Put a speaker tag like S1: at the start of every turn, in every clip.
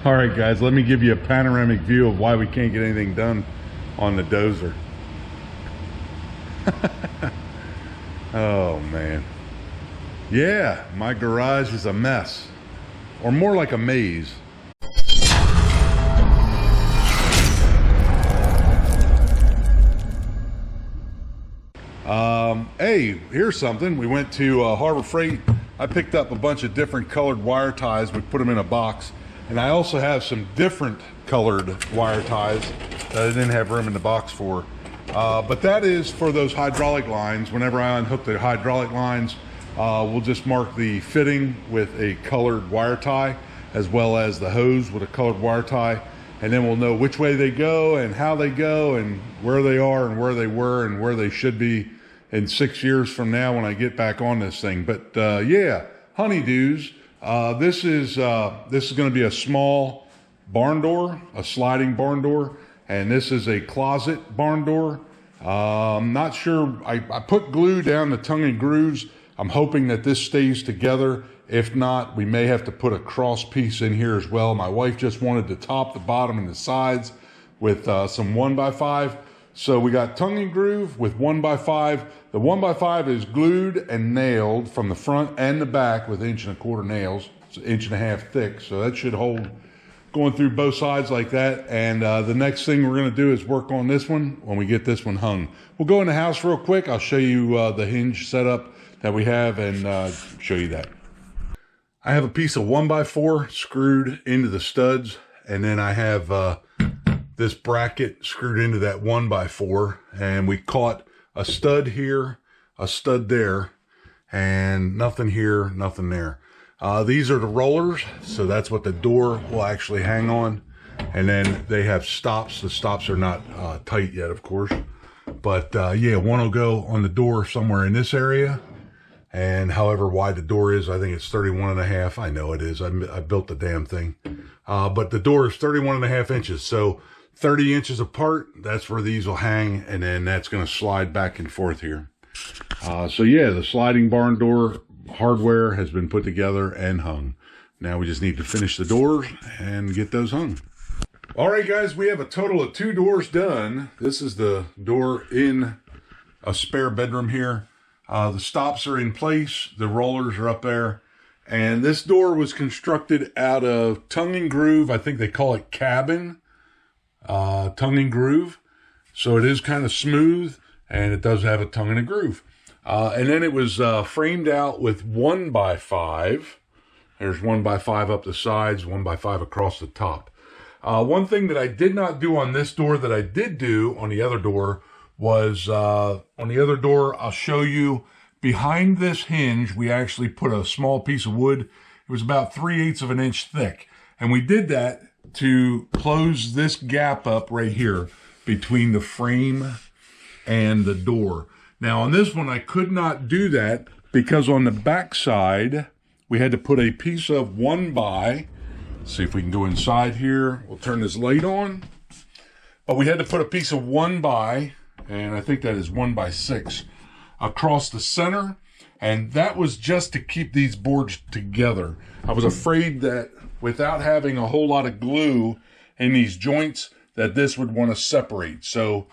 S1: All right, guys, let me give you a panoramic view of why we can't get anything done on the dozer. Oh, man. Yeah, my garage is a mess, or more like a maze. Hey, here's something. We went to Harbor Freight. I picked up a bunch of different colored wire ties. We put them in a box. And I also have some different colored wire ties that I didn't have room in the box for. But that is for those hydraulic lines. Whenever I unhook the hydraulic lines, we'll just mark the fitting with a colored wire tie, as well as the hose with a colored wire tie. And then we'll know which way they go and how they go and where they are and where they were and where they should be in 6 years from now when I get back on this thing. But yeah, honeydews. This is going to be a small barn door, a sliding barn door, and this is a closet barn door. I'm not sure. I put glue down the tongue and grooves. I'm hoping that this stays together. If not, we may have to put a cross piece in here as well. My wife just wanted the top, the bottom, and the sides with some 1x5. So we got tongue and groove with 1x5. The 1x5 is glued and nailed from the front and the back with 1.25 inch nails. It's 1.5 inch thick, so that should hold going through both sides like that. And the next thing we're going to do is work on this one when we get this one hung. We'll go in the house real quick. I'll show you the hinge setup that we have and show you that. I have a piece of 1x4 screwed into the studs, and then I have this bracket screwed into that 1x4, and we caught a stud here, a stud there, and nothing here, nothing there. These are the rollers, so that's what the door will actually hang on. And then they have stops. The stops are not tight yet, of course. But yeah, one will go on the door somewhere in this area. And however wide the door is, I think it's 31.5. I know it is. I built the damn thing. But the door is 31.5 inches. So 30 inches apart, that's where these will hang. And then that's going to slide back and forth here. So yeah, the sliding barn door hardware has been put together and hung. Now we just need to finish the doors and get those hung. All right, guys, we have a total of 2 doors done. This is the door in a spare bedroom here. The stops are in place. The rollers are up there. And this door was constructed out of tongue and groove. I think they call it cabin, tongue and groove. So it is kind of smooth, and it does have a tongue and a groove. And then it was framed out with 1x5. There's 1x5 up the sides, 1x5 across the top. One thing that I did not do on this door that I did do on the other door was on the other door, I'll show you behind this hinge, we actually put a small piece of wood. It was about 3/8 of an inch thick. And we did that to close this gap up right here between the frame and the door. Now on this one, I could not do that because on the back side, we had to put a piece of 1x. Let's see if we can go inside here. We'll turn this light on. But we had to put a piece of 1x, and I think that is 1x6, across the center. And that was just to keep these boards together. I was afraid that without having a whole lot of glue in these joints, that this would want to separate. So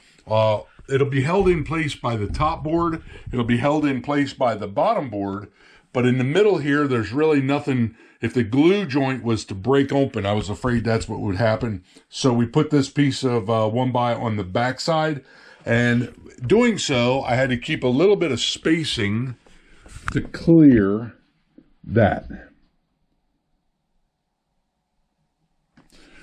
S1: it'll be held in place by the top board. It'll be held in place by the bottom board. But in the middle here, there's really nothing. If the glue joint was to break open, I was afraid that's what would happen. So we put this piece of 1x on the back side. And doing so, I had to keep a little bit of spacing to clear that.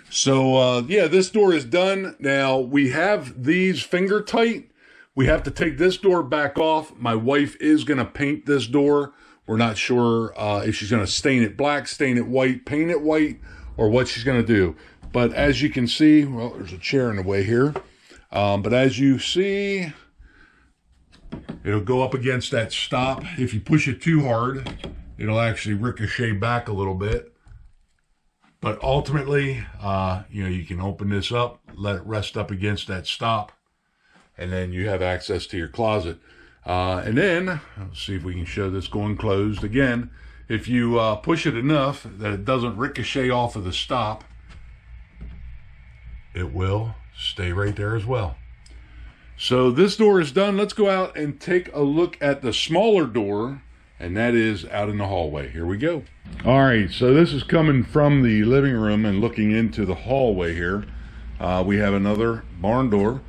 S1: So yeah, this door is done. Now we have these finger tight. We have to take this door back off. My wife is going to paint this door. We're not sure if she's going to stain it black, stain it white, paint it white, or what she's going to do. But as you can see, well, there's a chair in the way here. But as you see, it'll go up against that stop. If you push it too hard, it'll actually ricochet back a little bit. But ultimately, you can open this up, let it rest up against that stop, and then you have access to your closet. And then, let's see if we can show this going closed. Again, if you push it enough that it doesn't ricochet off of the stop, it will stay right there as well. So this door is done. Let's go out and take a look at the smaller door, and that is out in the hallway. Here we go. All right, so this is coming from the living room and looking into the hallway here. We have another barn door.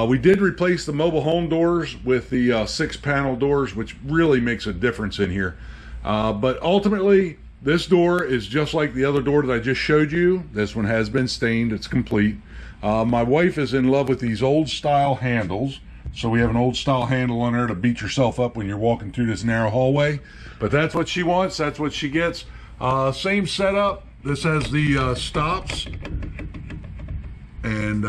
S1: We did replace the mobile home doors with the 6-panel doors, which really makes a difference in here. But ultimately, this door is just like the other door that I just showed you. This one has been stained. It's complete. My wife is in love with these old style handles. So we have an old style handle on there to beat yourself up when you're walking through this narrow hallway. But that's what she wants. That's what she gets. Same setup. This has the stops. And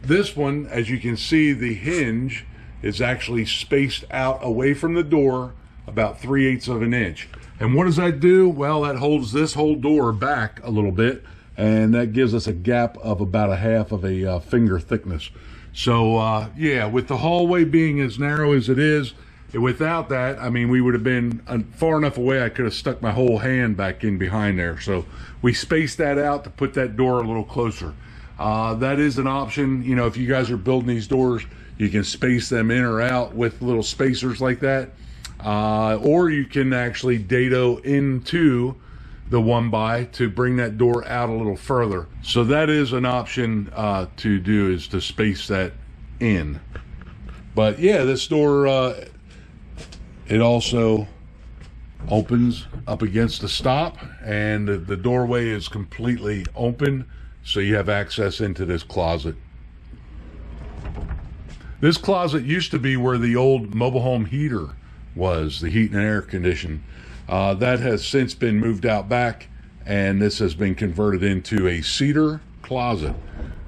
S1: this one, as you can see, the hinge is actually spaced out away from the door about 3/8 of an inch. And what does that do? Well, that holds this whole door back a little bit, and that gives us a gap of about 1/2 of a finger thickness. So yeah, with the hallway being as narrow as it is, without that, I mean, we would have been far enough away I could have stuck my whole hand back in behind there. So we spaced that out to put that door a little closer. That is an option. You know, if you guys are building these doors, you can space them in or out with little spacers like that. Or you can actually dado into the 1x to bring that door out a little further. So that is an option to do, is to space that in. But yeah, this door, it also opens up against the stop, and the doorway is completely open, so you have access into this closet. This closet used to be where the old mobile home heater was, the heat and air condition. That has since been moved out back, and this has been converted into a cedar closet.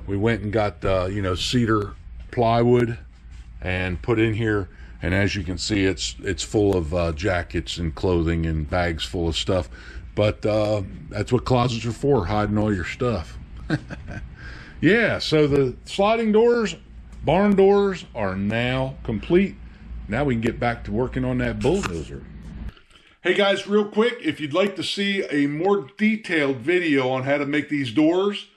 S1: We went and got you know, cedar plywood and put in here, and as you can see, it's full of jackets and clothing and bags full of stuff. But that's what closets are for, hiding all your stuff. Yeah, so the sliding doors, barn doors are now complete. Now we can get back to working on that bulldozer. Hey guys, real quick, if you'd like to see a more detailed video on how to make these doors,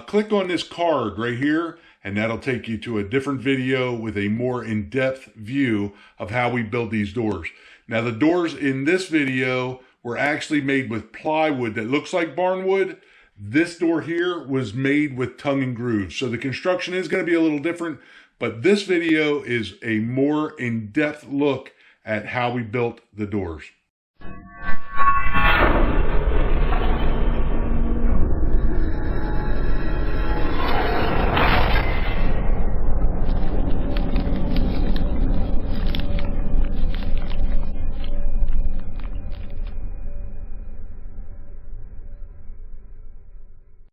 S1: click on this card right here, and that'll take you to a different video with a more in-depth view of how we build these doors. Now, the doors in this video were actually made with plywood that looks like barnwood. This door here was made with tongue and groove. So the construction is going to be a little different, but this video is a more in-depth look at how we built the doors.